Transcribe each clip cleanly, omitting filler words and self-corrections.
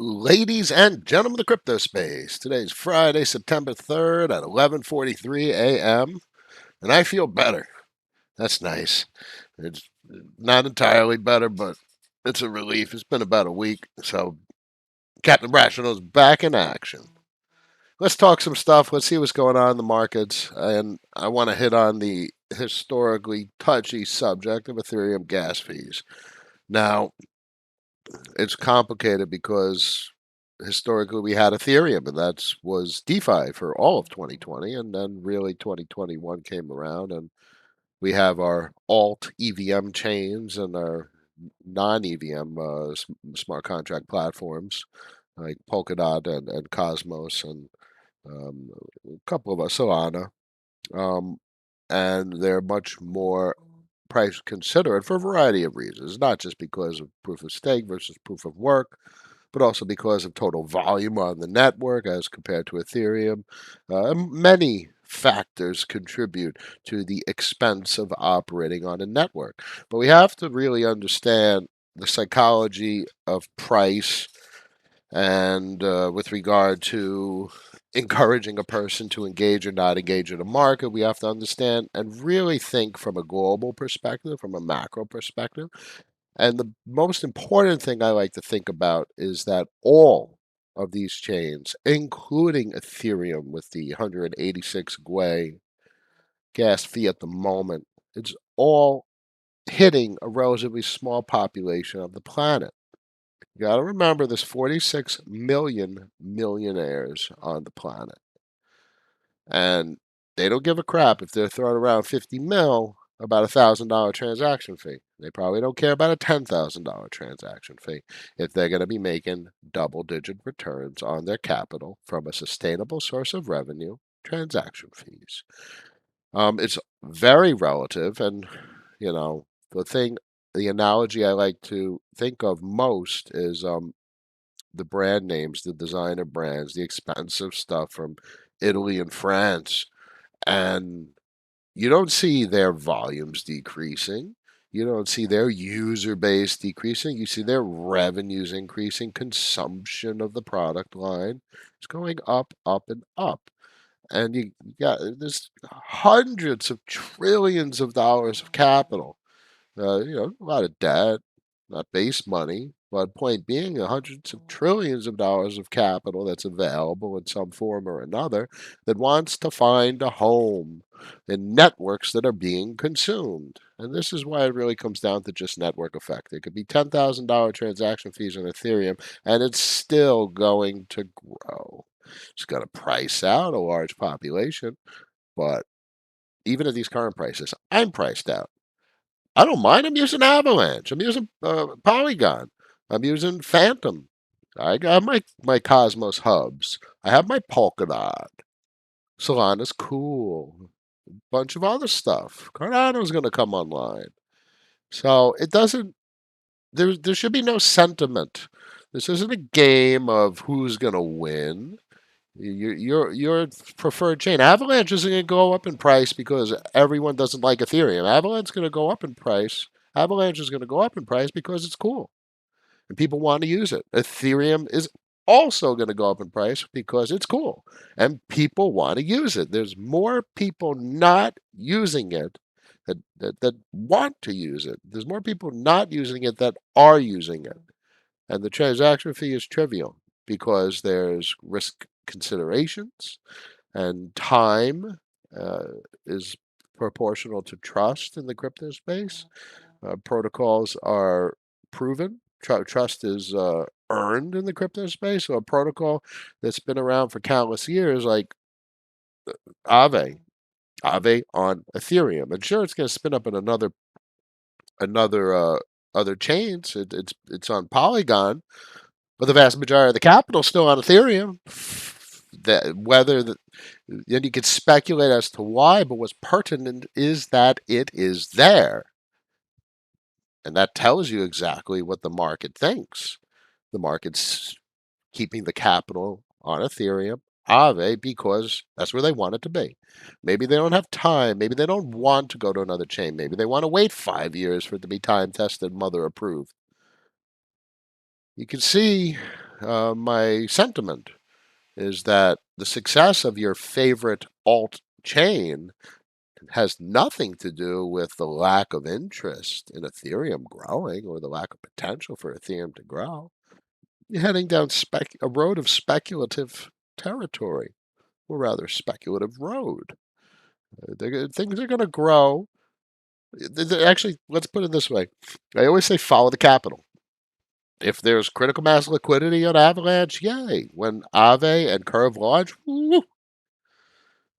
Ladies and gentlemen of the crypto space, today's Friday, September 3rd at 11:43 a.m. and I feel better. That's nice. It's not entirely better, but it's a relief. It's been about a week, so Captain Rational's back in action. Let's talk some stuff. Let's see what's going on in the markets, and I want to hit on the historically touchy subject of Ethereum gas fees. Now, it's complicated because historically we had Ethereum, and that was DeFi for all of 2020, and then really 2021 came around, and we have our alt EVM chains and our non EVM smart contract platforms like Polkadot and Cosmos and a couple of us, Solana, um, and they're much more price considerate for a variety of reasons, not just because of proof of stake versus proof of work, but also because of total volume on the network as compared to Ethereum. Many factors contribute to the expense of operating on a network. But we have to really understand the psychology of price and with regard to encouraging a person to engage or not engage in a market, we have to understand and really think from a global perspective, from a macro perspective. And the most important thing I like to think about is that all of these chains, including Ethereum with the 186 Gwei gas fee at the moment, it's all hitting a relatively small population of the planet. You got to remember there's 46 million millionaires on the planet. And they don't give a crap if they're throwing around 50 mil about $1,000 transaction fee. They probably don't care about a $10,000 transaction fee if they're going to be making double-digit returns on their capital from a sustainable source of revenue, transaction fees. It's very relative, and you know the analogy I like to think of most is the brand names, the designer brands, the expensive stuff from Italy and France, and you don't see their volumes decreasing. You don't see their user base decreasing. You see their revenues increasing. Consumption of the product line is going up, up, and up. And you got there's hundreds of trillions of dollars of capital. A lot of debt, not base money, but point being, hundreds of trillions of dollars of capital that's available in some form or another that wants to find a home in networks that are being consumed. And this is why it really comes down to just network effect. It could be $10,000 transaction fees on Ethereum, and it's still going to grow. It's going to price out a large population, but even at these current prices, I'm priced out. I don't mind. I'm using Avalanche. I'm using Polygon. I'm using Phantom. I got my Cosmos hubs. I have my Polkadot. Solana's cool. Bunch of other stuff. Cardano's going to come online. So it doesn't. There should be no sentiment. This isn't a game of who's going to win. Your preferred chain. Avalanche isn't going to go up in price because everyone doesn't like Ethereum. Avalanche is going to go up in price. Avalanche is going to go up in price because it's cool and people want to use it. Ethereum is also going to go up in price because it's cool and people want to use it. There's more people not using it that want to use it. There's more people not using it that are using it. And the transaction fee is trivial because there's risk considerations and time uh, is proportional to trust in the crypto space. Protocols are proven. Trust is earned in the crypto space. So a protocol that's been around for countless years, like Aave, Aave on Ethereum, and sure, it's going to spin up in another other chains. It's on Polygon, but the vast majority of the capital is still on Ethereum. That whether the, then you could speculate as to why, but what's pertinent is that it is there, and that tells you exactly what the market thinks. The market's keeping the capital on Ethereum, Aave, because that's where they want it to be. Maybe they don't have time. Maybe they don't want to go to another chain. Maybe they want to wait 5 years for it to be time tested, mother approved. You can see my sentiment is that the success of your favorite alt chain has nothing to do with the lack of interest in Ethereum growing or the lack of potential for Ethereum to grow. You're heading down a road of speculative territory, or rather, speculative road. Things are going to grow. Actually, let's put it this way. I always say follow the capital. If there's critical mass liquidity on Avalanche, yay. When Aave and Curve launch, woo,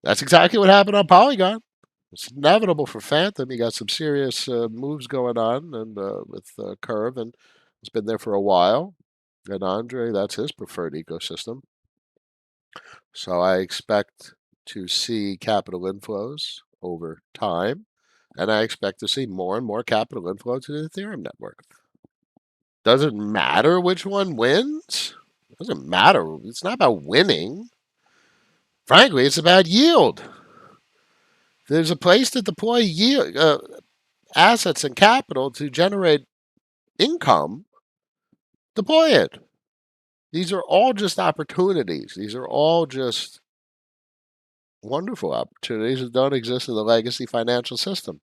that's exactly what happened on Polygon. It's inevitable for Phantom. You got some serious moves going on, and with Curve, and it's been there for a while. And Andre, that's his preferred ecosystem. So I expect to see capital inflows over time, and I expect to see more and more capital inflow to the Ethereum network. Doesn't matter which one wins. Doesn't matter. It's not about winning. Frankly, it's about yield. There's a place to deploy yield, assets and capital to generate income. Deploy it. These are all just opportunities. These are all just wonderful opportunities that don't exist in the legacy financial system.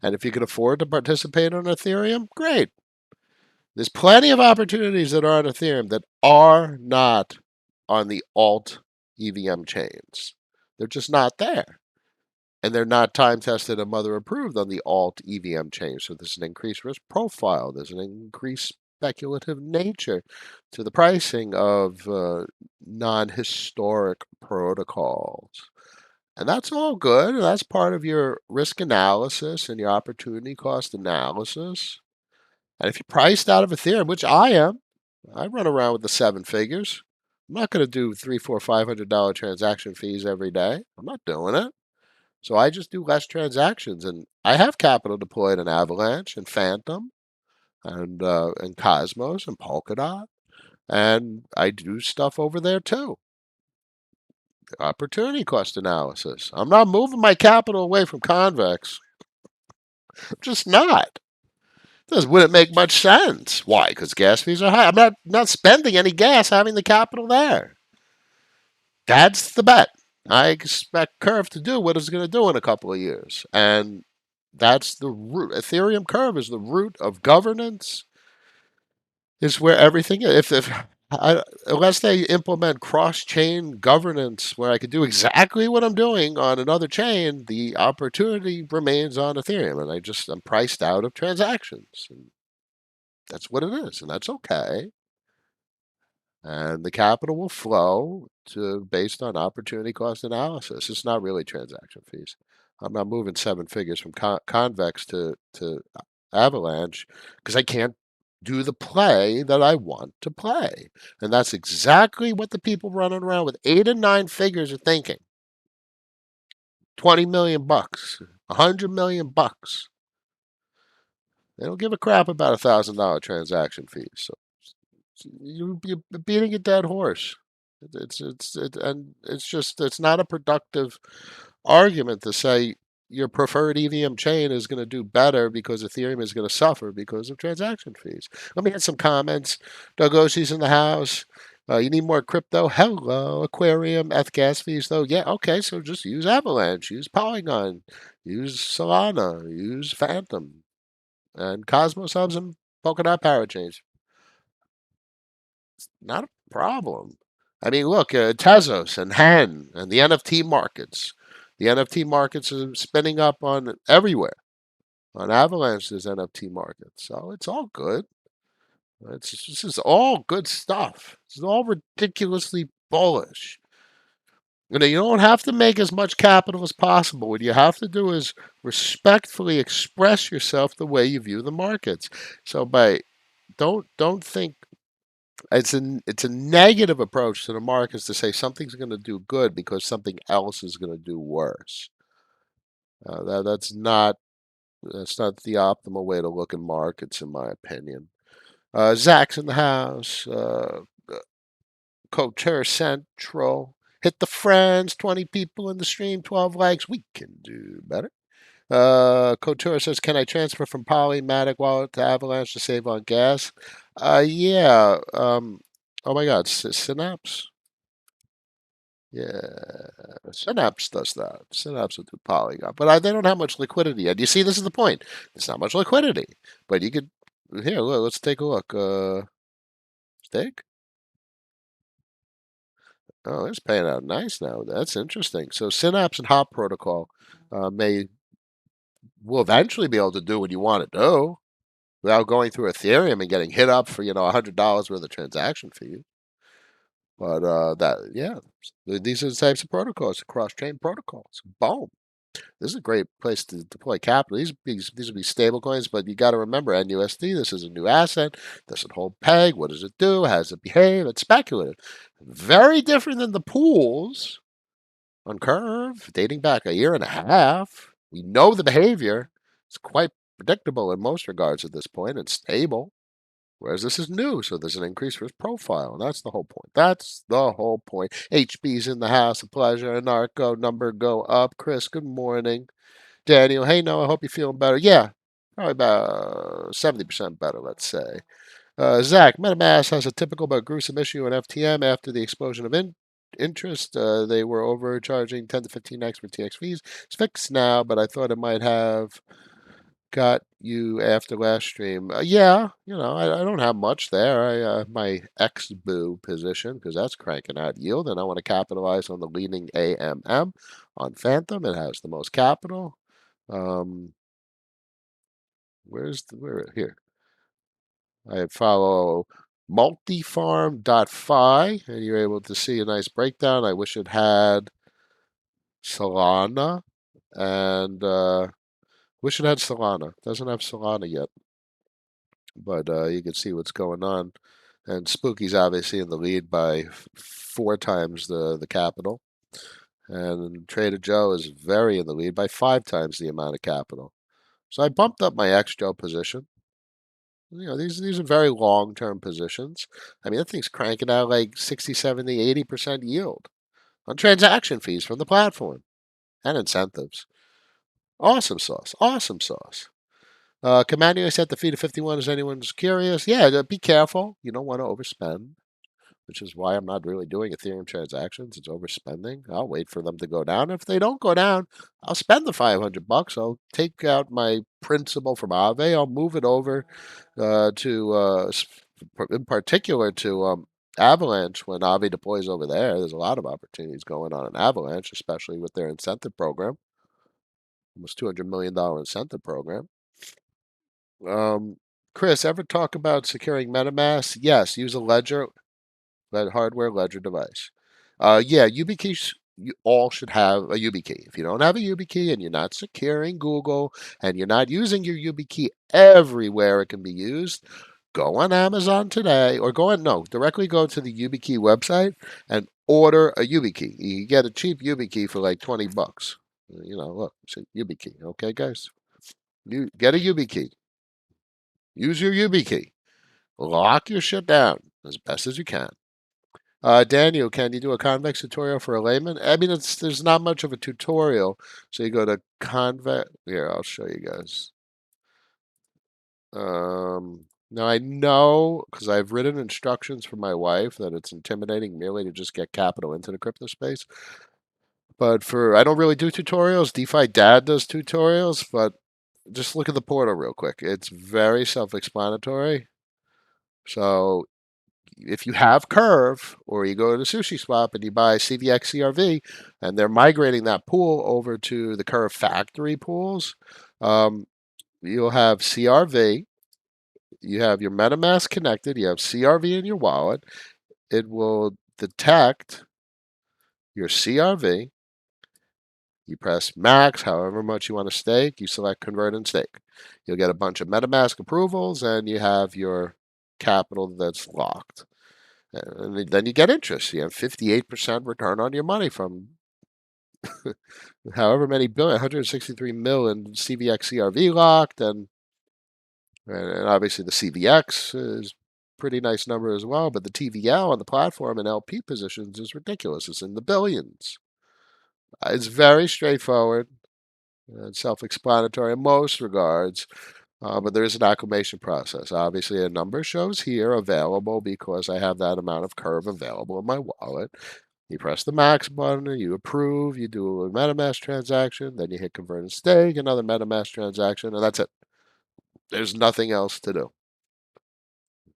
And if you can afford to participate on Ethereum, great. There's plenty of opportunities that are on Ethereum that are not on the alt EVM chains. They're just not there. And they're not time tested and mother approved on the alt EVM chain. So there's an increased risk profile. There's an increased speculative nature to the pricing of non-historic protocols. And that's all good. That's part of your risk analysis and your opportunity cost analysis. And if you're priced out of Ethereum, which I am, I run around with the seven figures. I'm not going to do $300, $400, $500 transaction fees every day. I'm not doing it. So I just do less transactions, and I have capital deployed in Avalanche and Phantom and Cosmos and Polkadot, and I do stuff over there too. Opportunity cost analysis. I'm not moving my capital away from Convex. I'm just not. This wouldn't make much sense. Why? Because gas fees are high. I'm not spending any gas having the capital there. That's the bet. I expect Curve to do what it's going to do in a couple of years. And that's the root. Ethereum Curve is the root of governance, is where everything is. Unless they implement cross-chain governance where I could do exactly what I'm doing on another chain, the opportunity remains on Ethereum. And I'm priced out of transactions. And that's what it is. And that's okay. And the capital will flow based on opportunity cost analysis. It's not really transaction fees. I'm not moving seven figures from Convex to Avalanche because I can't do the play that I want to play. And that's exactly what the people running around with 8 and 9 figures are thinking. 20 million bucks, 100 million bucks. They don't give a crap about $1,000 transaction fees. So you're beating a dead horse. It's not a productive argument to say your preferred EVM chain is going to do better because Ethereum is going to suffer because of transaction fees. Let me get some comments. Dogoshi's in the house. You need more crypto? Hello, Aquarium, gas fees though. Yeah, okay. So just use Avalanche, use Polygon, use Solana, use Phantom, and Cosmos hubs and Polkadot parachains. Not a problem. I mean, look, Tezos and Hen and the NFT markets. The NFT markets are spinning up on everywhere. On Avalanche, there's NFT markets. So it's all good. This is all good stuff. It's all ridiculously bullish. You don't have to make as much capital as possible. What you have to do is respectfully express yourself the way you view the markets. So don't think it's a negative approach to the markets to say something's going to do good because something else is going to do worse. That's not the optimal way to look at markets, in my opinion. Zach's in the house. Couture Central. Hit the friends. 20 people in the stream. 12 likes. We can do better. Couture says, "Can I transfer from Polymatic wallet to Avalanche to save on gas?" Yeah. Oh my God, Synapse? Yeah, Synapse does that. Synapse will do Polygon, but they don't have much liquidity. And you see, this is the point. There's not much liquidity, but you could here. Let's take a look. Stake. Oh, it's paying out nice now. That's interesting. So Synapse and Hop Protocol may will eventually be able to do what you want to do without going through Ethereum and getting hit up for $100 worth of transaction fee. But yeah, these are the types of protocols, cross-chain protocols. Boom. This is a great place to deploy capital. These would be stable coins, but you got to remember NUSD. This is a new asset. Does it hold peg? What does it do? How does it behave? It's speculative. Very different than the pools on Curve, dating back a year and a half. We know the behavior. It's quite predictable in most regards at this point and stable. Whereas this is new, so there's an increased risk profile. And that's the whole point. That's the whole point. HB's in the house. A pleasure. Anarcho number go up. Chris, good morning. Daniel, hey, no, I hope you're feeling better. Yeah, probably about 70% better, let's say. Zach, MetaMask has a typical but gruesome issue in FTM after the explosion of interest. They were overcharging 10 to 15x for TX fees. It's fixed now, but I thought it might have got you after last stream. Yeah, I don't have much there. My XBOO position, because that's cranking out yield, and I want to capitalize on the leading AMM on Phantom. It has the most capital. Um, where here? I follow multifarm.fi, and you're able to see a nice breakdown. I wish it had Solana, and wish it had Solana. Doesn't have Solana yet, but you can see what's going on. And Spooky's obviously in the lead by 4 times the capital, and Trader Joe is very in the lead by 5 times the amount of capital. So I bumped up my X Joe position. These are very long-term positions. I mean, that thing's cranking out like 60, 70, 80% yield on transaction fees from the platform and incentives. Awesome sauce. Awesome sauce. Commando set the fee to 51. Is anyone's curious? Yeah, be careful. You don't want to overspend, which is why I'm not really doing Ethereum transactions. It's overspending. I'll wait for them to go down. If they don't go down, I'll spend the $500. I'll take out my principal from Aave. I'll move it over in particular to Avalanche when Aave deploys over there. There's a lot of opportunities going on in Avalanche, especially with their incentive program, almost $200 million incentive program. Chris, ever talk about securing MetaMask? Yes, use a ledger that hardware ledger device. Yeah, YubiKey. You all should have a YubiKey. If you don't have a YubiKey and you're not securing Google and you're not using your YubiKey everywhere it can be used, go on Amazon today or directly go to the YubiKey website and order a YubiKey. You get a cheap YubiKey for like $20. Look, it's a YubiKey. Okay, guys, you get a YubiKey. Use your YubiKey. Lock your shit down as best as you can. Daniel, can you do a convex tutorial for a layman? I mean, there's not much of a tutorial. So you go to convex. Here, I'll show you guys. Now I know because I've written instructions for my wife that it's intimidating merely to just get capital into the crypto space. But I don't really do tutorials. DeFi Dad does tutorials, but just look at the portal real quick. It's very self-explanatory. So if you have Curve or you go to Sushi Swap and you buy CVX CRV and they're migrating that pool over to the Curve factory pools, you'll have CRV. You have your MetaMask connected. You have CRV in your wallet. It will detect your CRV. You press max, however much you want to stake. You select convert and stake. You'll get a bunch of MetaMask approvals and you have your capital that's locked. And then you get interest. You have 58% return on your money from however many billion, 163 million CVX CRV locked, and obviously the CVX is pretty nice number as well. But the TVL on the platform and LP positions is ridiculous. It's in the billions. It's very straightforward and self-explanatory in most regards. But there is an acclimation process. Obviously, a number shows here available because I have that amount of curve available in my wallet. You press the max button, you approve, you do a MetaMask transaction, then you hit convert and stake, another MetaMask transaction, and that's it. There's nothing else to do.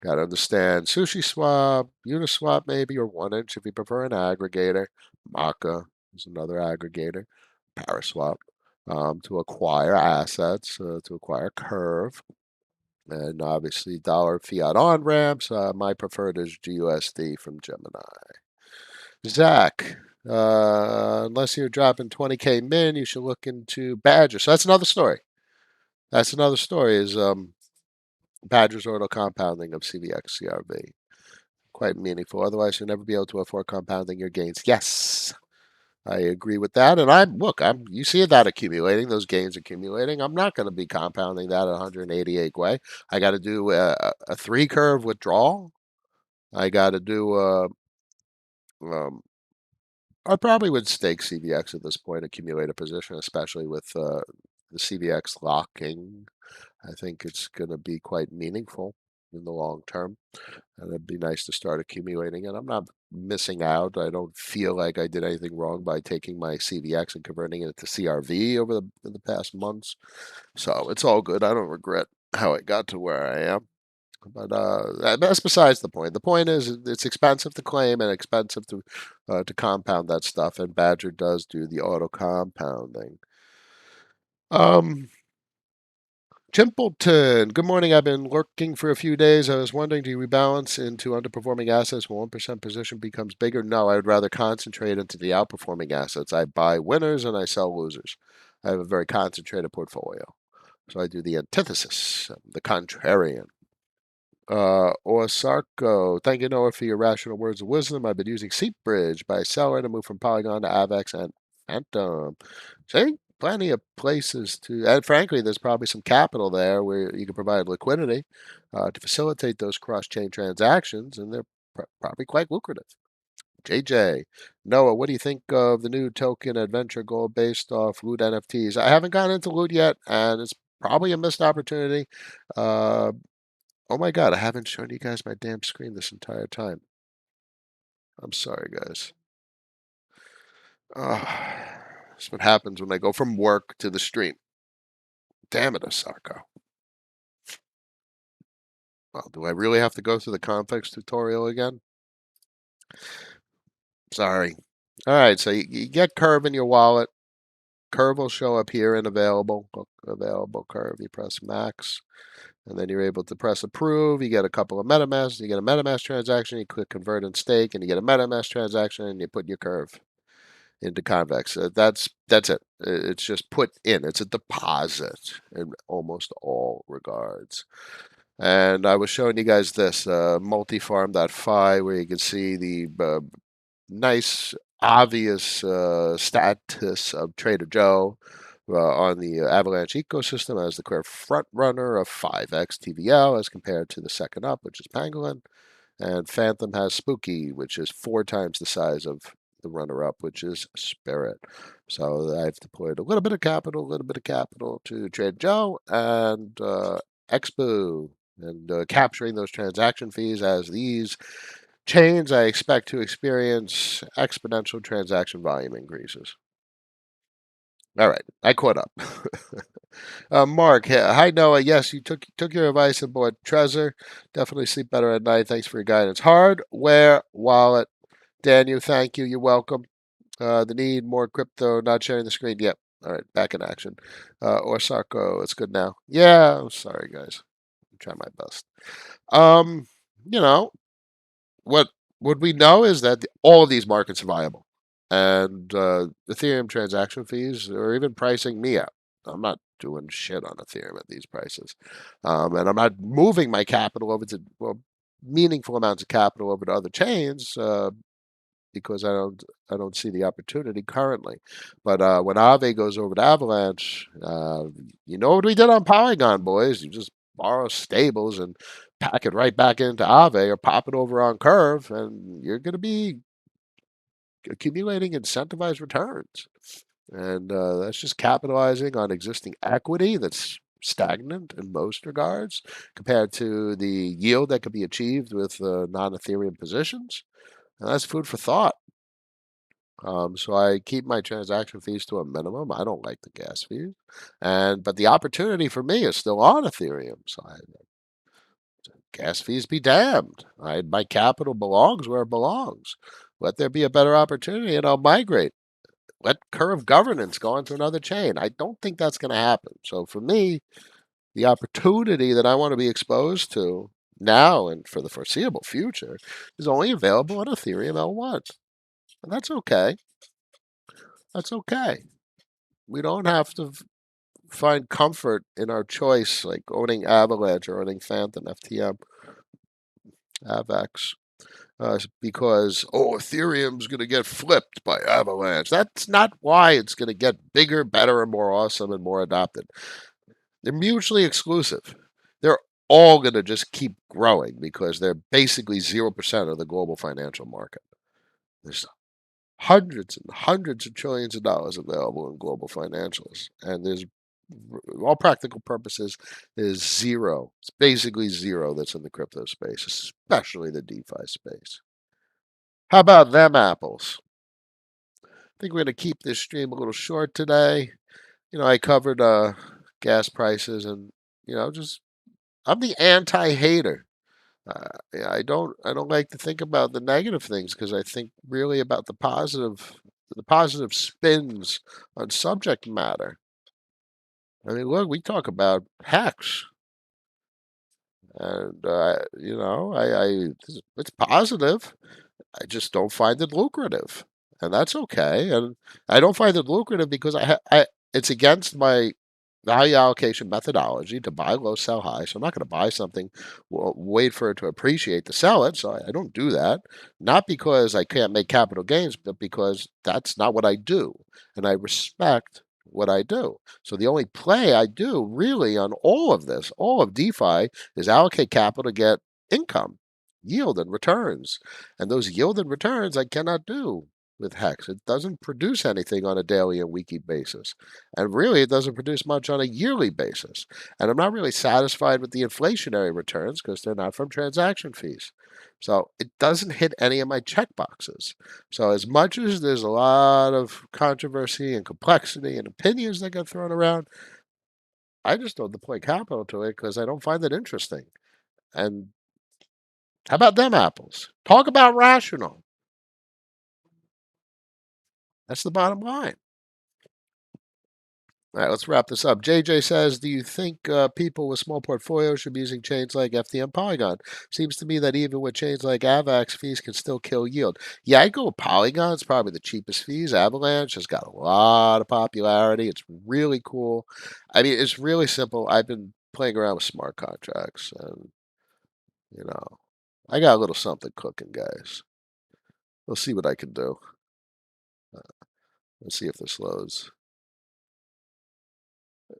Got to understand Sushi Swap, Uniswap maybe, or 1inch if you prefer an aggregator. Maka is another aggregator. Paraswap to acquire assets, to acquire Curve, and obviously dollar fiat on ramps. My preferred is GUSD from Gemini. Zach, unless you're dropping 20K min, you should look into Badger. So that's another story. That's another story is Badger's order compounding of CVX CRV. Quite meaningful. Otherwise, you'll never be able to afford compounding your gains. Yes, I agree with that. And I'm you see that accumulating, those gains accumulating. I'm not going to be compounding that at 188 way. I got to do a three curve withdrawal. I got to do I probably would stake CVX at this point, accumulate a position, especially with the CVX locking. I think it's going to be quite meaningful in the long term. And it'd be nice to start accumulating it. I'm not missing out. I don't feel like I did anything wrong by taking my CVX and converting it to CRV over the past months. So it's all good. I don't regret how I got to where I am. But that's besides the point. The point is it's expensive to claim and expensive to compound that stuff. And Badger does do the auto compounding. Um, Chimpleton, good morning. I've been lurking for a few days. I was wondering, do you rebalance into underperforming assets when 1% position becomes bigger? No, I would rather concentrate into the outperforming assets. I buy winners and I sell losers. I have a very concentrated portfolio. So I do the antithesis, the contrarian. Osarko, thank you, Noah, for your rational words of wisdom. I've been using Seatbridge by seller to move from Polygon to Avex and Phantom. See, plenty of places to, and frankly, there's probably some capital there where you can provide liquidity to facilitate those cross-chain transactions, and they're probably quite lucrative. JJ, Noah, what do you think of the new token adventure goal based off loot NFTs? I haven't gone into loot yet, and it's probably a missed opportunity. Uh, Oh my God, I haven't shown you guys my damn screen this entire time. I'm sorry, guys. That's what happens when I go from work to the stream. Damn it, Osako. Well, do I really have to go through the context tutorial again? Sorry. All right, so you get Curve in your wallet. Curve will show up here in available Curve. You press max, and then you're able to press approve. You get a couple of MetaMask. You get a MetaMask transaction. You click convert and stake, and you get a MetaMask transaction, and you put your Curve into convex. That's it. It's just put in. It's a deposit in almost all regards. And I was showing you guys this multifarm.fi where you can see the nice, obvious status of Trader Joe on the Avalanche ecosystem as the clear front runner of 5x TVL as compared to the second up, which is Pangolin. And Phantom has Spooky, which is 4 times the size of the runner-up, which is Spirit. So I've deployed a little bit of capital to Trade Joe and Expo, and capturing those transaction fees as these chains I expect to experience exponential transaction volume increases. All right, I caught up. Mark, hi Noah. Yes, you took your advice and bought Trezor. Definitely sleep better at night. Thanks for your guidance. Hardware wallet. Daniel, thank you. You're welcome. The need more crypto. Not sharing the screen. Yep. All right, back in action. Or Sarko, it's good now. Yeah, I'm sorry, guys. I'm trying my best. Um, you know, what what we know is that all of these markets are viable, and Ethereum transaction fees are even pricing me out. I'm not doing shit on Ethereum at these prices, and I'm not moving my capital over to meaningful amounts of capital over to other chains because I don't see the opportunity currently. But when Aave goes over to Avalanche, you know what we did on Polygon, boys? You just borrow stables and pack it right back into Aave or pop it over on Curve, and you're going to be accumulating incentivized returns. And that's just capitalizing on existing equity that's stagnant in most regards compared to the yield that could be achieved with non-Ethereum positions. And that's food for thought. So I keep my transaction fees to a minimum. I don't like the gas fees, but the opportunity for me is still on Ethereum. So gas fees be damned. My capital belongs where it belongs. Let there be a better opportunity, and I'll migrate. Let curve governance go into another chain. I don't think that's going to happen. So for me, the opportunity that I want to be exposed to now and for the foreseeable future is only available on Ethereum L1. And that's okay. That's okay. We don't have to find comfort in our choice, like owning Avalanche or owning Phantom, FTM, AVAX, because, oh, Ethereum's going to get flipped by Avalanche. That's not why it's going to get bigger, better, and more awesome and more adopted. They're mutually exclusive. They're all going to just keep growing because they're basically 0% of the global financial market. There's hundreds and hundreds of trillions of dollars available in global financials, and there's all practical purposes is zero. It's basically zero that's in the crypto space, especially the DeFi space. How about them apples? I think we're going to keep this stream a little short today. I covered gas prices, and just I'm the anti-hater. Yeah, I don't like to think about the negative things because I think really about the positive spins on subject matter. I mean, look, we talk about hacks, and it's positive. I just don't find it lucrative, and that's okay. And I don't find it lucrative because it's against my value allocation methodology to buy low, sell high. So I'm not going to buy something, wait for it to appreciate to sell it. So I don't do that. Not because I can't make capital gains, but because that's not what I do, and I respect what I do. So the only play I do really on all of this, all of DeFi, is allocate capital to get income, yield, and returns. And those yield and returns I cannot do with Hex. It doesn't produce anything on a daily and weekly basis. And really, it doesn't produce much on a yearly basis. And I'm not really satisfied with the inflationary returns because they're not from transaction fees. So it doesn't hit any of my check boxes. So as much as there's a lot of controversy and complexity and opinions that get thrown around, I just don't deploy capital to it because I don't find it interesting. And how about them apples? Talk about rational. That's the bottom line. All right, let's wrap this up. JJ says, do you think people with small portfolios should be using chains like FTM Polygon? Seems to me that even with chains like AVAX, fees can still kill yield. Yeah, I'd go with Polygon. It's probably the cheapest fees. Avalanche has got a lot of popularity. It's really cool. I mean, it's really simple. I've been playing around with smart contracts, and, you know, I got a little something cooking, guys. We'll see what I can do. Let's see if this loads.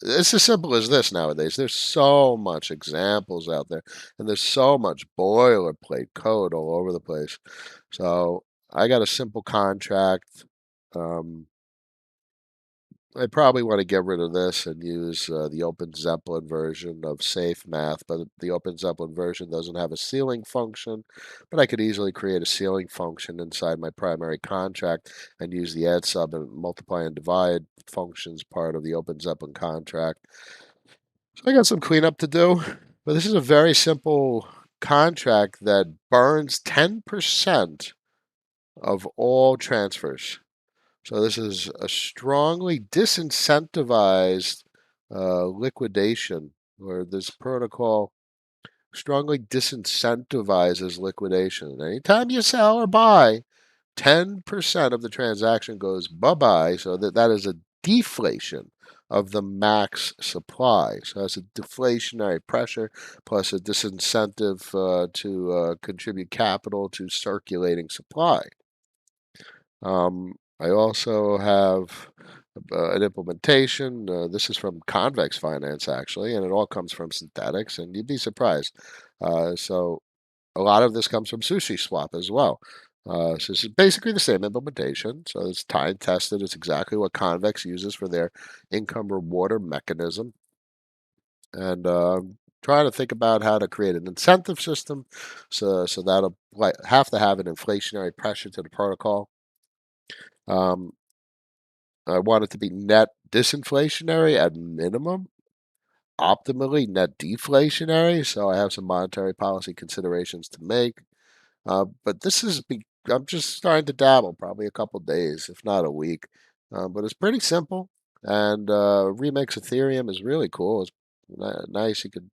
It's as simple as this nowadays. There's so much examples out there, and there's so much boilerplate code all over the place. So I got a simple contract. Um, I probably want to get rid of this and use the Open Zeppelin version of Safe Math, but the Open Zeppelin version doesn't have a ceiling function. But I could easily create a ceiling function inside my primary contract and use the add sub and multiply and divide functions part of the Open Zeppelin contract. So I got some cleanup to do, but this is a very simple contract that burns 10% of all transfers. So this is a strongly disincentivized liquidation, where this protocol strongly disincentivizes liquidation. Anytime you sell or buy, 10% of the transaction goes bye-bye, so that is a deflation of the max supply. So that's a deflationary pressure plus a disincentive to contribute capital to circulating supply. I also have an implementation. This is from Convex Finance, actually, and it all comes from synthetics, and you'd be surprised. So a lot of this comes from Sushi Swap as well. So it's basically the same implementation. So it's time tested. It's exactly what Convex uses for their income rewarder mechanism. and trying to think about how to create an incentive system, so that'll like have to have an inflationary pressure to the protocol. Um, I want it to be net disinflationary at minimum, optimally net deflationary. So I have some monetary policy considerations to make. But I'm just starting to dabble, probably a couple days, if not a week. But it's pretty simple. And Remix Ethereum is really cool. It's nice. You could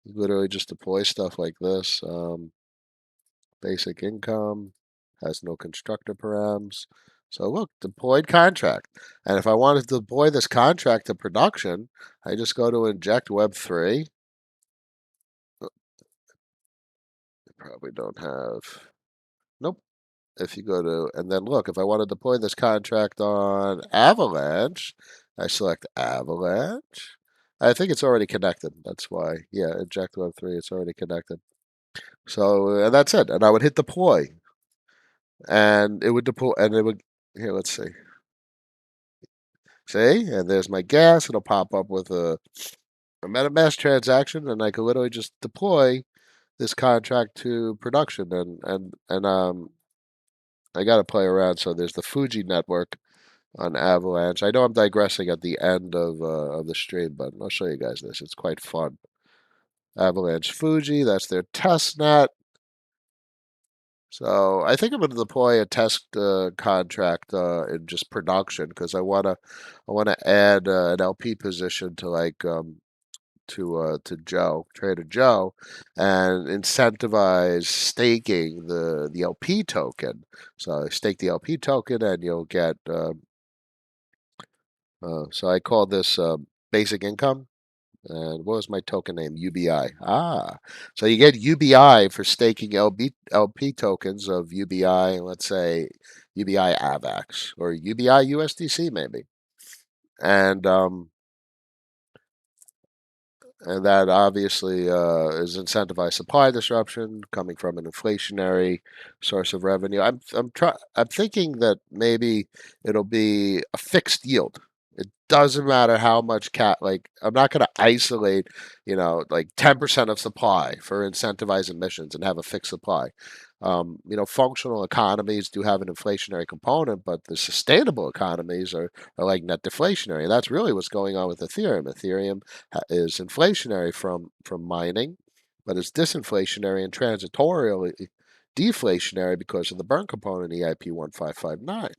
literally just deploy stuff like this. Basic income has no constructor params. So look, deployed contract. And if I wanted to deploy this contract to production, I just go to inject Web3. Probably don't have. Nope. If you go to, and then look, if I want to deploy this contract on Avalanche, I select Avalanche. I think it's already connected. That's why. Yeah, inject Web3, it's already connected. So, and that's it. And I would hit deploy. And it would deploy, and it would, here, let's see. See, and there's my gas. It'll pop up with a MetaMask transaction, and I could literally just deploy this contract to production. And I got to play around. So there's the Fuji network on Avalanche. I know I'm digressing at the end of the stream, but I'll show you guys this. It's quite fun. Avalanche Fuji, that's their test net. So I think I'm going to deploy a test contract in just production because I wanna add an LP position to to Joe Trader Joe and incentivize staking the LP token. So stake the LP token and you'll get so I call this basic income. And what was my token name? UBI. Ah, so you get UBI for staking LP tokens of UBI, let's say UBI AVAX or UBI USDC maybe. And and that obviously is incentivized supply disruption coming from an inflationary source of revenue. I'm thinking that maybe it'll be a fixed yield. It doesn't matter how much like I'm not going to isolate, like 10% of supply for incentivized emissions and have a fixed supply. Functional economies do have an inflationary component, but the sustainable economies are like net deflationary. And that's really what's going on with Ethereum. Ethereum is inflationary from mining, but it's disinflationary and transitorially deflationary because of the burn component EIP 1559.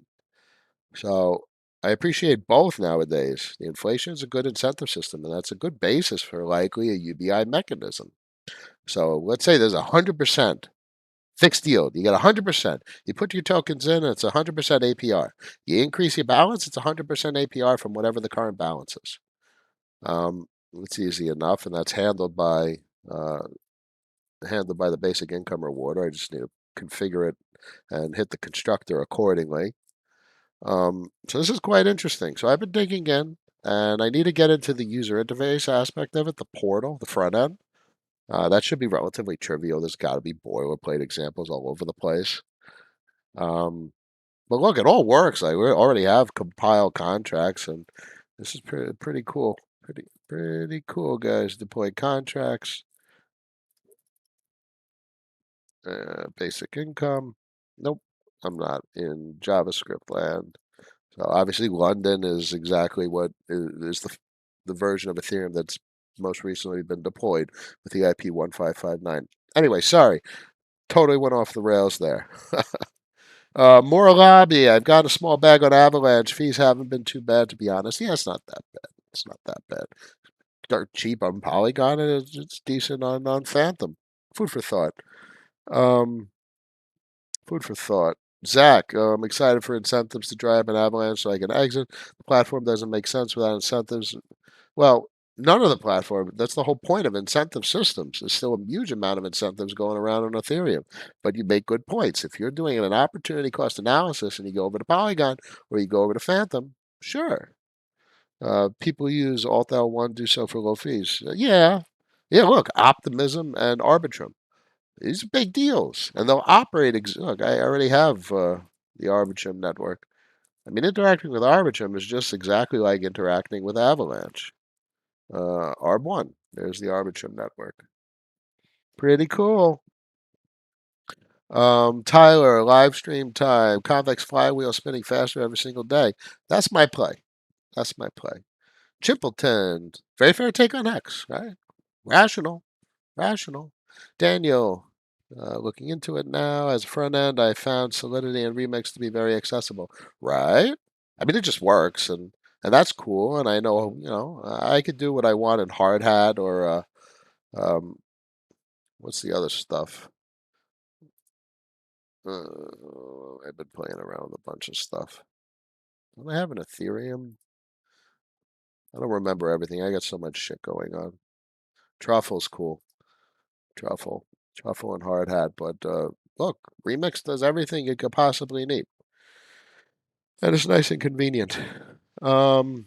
So I appreciate both nowadays. The inflation is a good incentive system, and that's a good basis for likely a UBI mechanism. So let's say there's 100% fixed yield. You get 100%. You put your tokens in, and it's 100% APR. You increase your balance, it's 100% APR from whatever the current balance is. It's easy enough, and that's uh, handled by the basic income rewarder. I just need to configure it and hit the constructor accordingly. So this is quite interesting. So I've been digging in, and I need to get into the user interface aspect of it, the portal, the front end. That should be relatively trivial. There's got to be boilerplate examples all over the place. Um, but look, it all works. Like we already have compiled contracts, and this is pretty cool. Pretty cool, guys. Deploy contracts, basic income. Nope, I'm not in JavaScript land. So obviously, London is exactly what is the version of Ethereum that's most recently been deployed with the IP 1559. Anyway, sorry, totally went off the rails there. More lobby. I've got a small bag on Avalanche. Fees haven't been too bad, to be honest. Yeah, it's not that bad. It's not that bad. Start cheap on Polygon, and it's decent on Phantom. Food for thought. Um, Food for thought. Zach, I'm excited for incentives to drive an avalanche so I can exit. The platform doesn't make sense without incentives. Well, none of the platform. That's the whole point of incentive systems. There's still a huge amount of incentives going around on Ethereum. But you make good points. If you're doing an opportunity cost analysis and you go over to Polygon or you go over to Phantom, sure. People use Alt L1, do so for low fees. Yeah. Yeah, look, Optimism and Arbitrum. These are big deals, and they'll operate. Look, I already have the Arbitrum network. I mean, interacting with Arbitrum is just exactly like interacting with Avalanche. Arb1. There's the Arbitrum network. Pretty cool. Tyler, live stream time. Convex flywheel spinning faster every single day. That's my play. That's my play. Chimpleton, very fair take on X, right? Rational, rational. Daniel, looking into it now. As a front end, I found Solidity and Remix to be very accessible. Right? I mean, it just works, and that's cool. And I know, I could do what I want in Hard Hat or um, what's the other stuff? I've been playing around with a bunch of stuff. Don't I have an Ethereum? I don't remember everything. I got so much shit going on. Truffle's cool. Truffle. Truffle and Hard Hat. But look, Remix does everything you could possibly need. And it's nice and convenient. Um,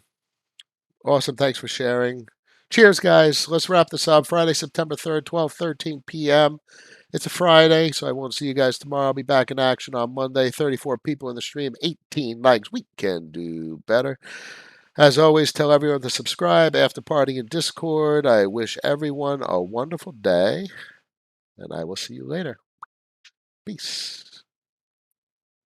awesome. Thanks for sharing. Cheers, guys. Let's wrap this up. Friday, September 3rd, 12:13 p.m. It's a Friday, so I won't see you guys tomorrow. I'll be back in action on Monday. 34 people in the stream, 18 likes. We can do better. As always, tell everyone to subscribe. After party in Discord, I wish everyone a wonderful day, and I will see you later. Peace.